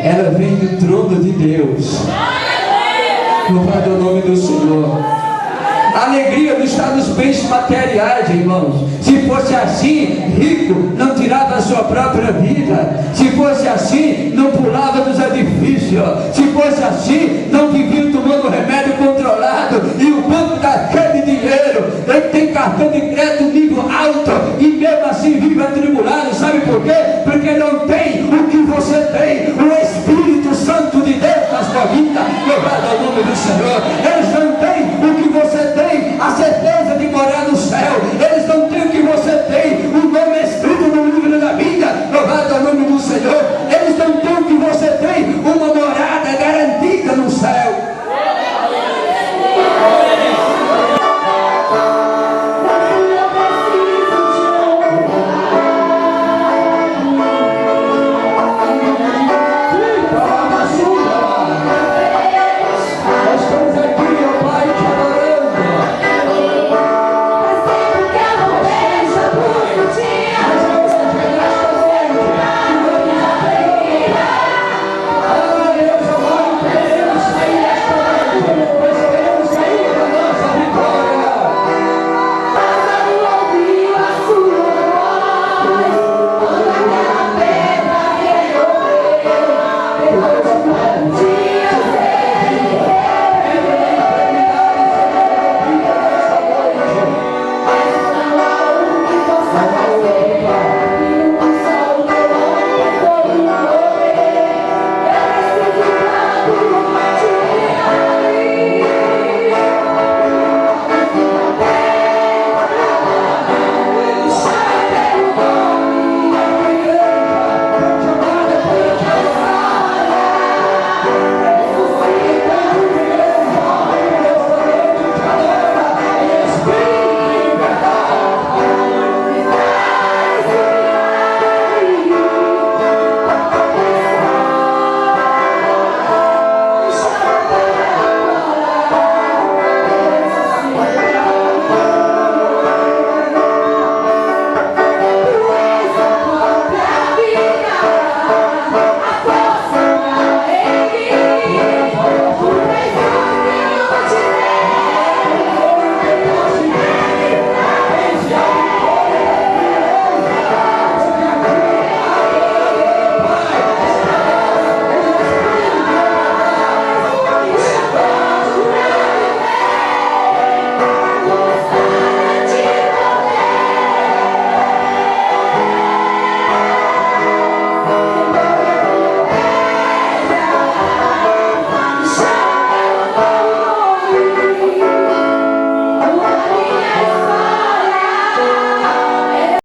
ela vem do trono de Deus. Louvado o nome do Senhor. A alegria não está nos bens materiais, irmãos. Se fosse assim, rico não tirava a sua própria vida. Se fosse assim, não pulava dos edifícios. Se fosse assim, não vivia tomando remédio controlado. E o banco está cheio de dinheiro. Ele tem cartão de crédito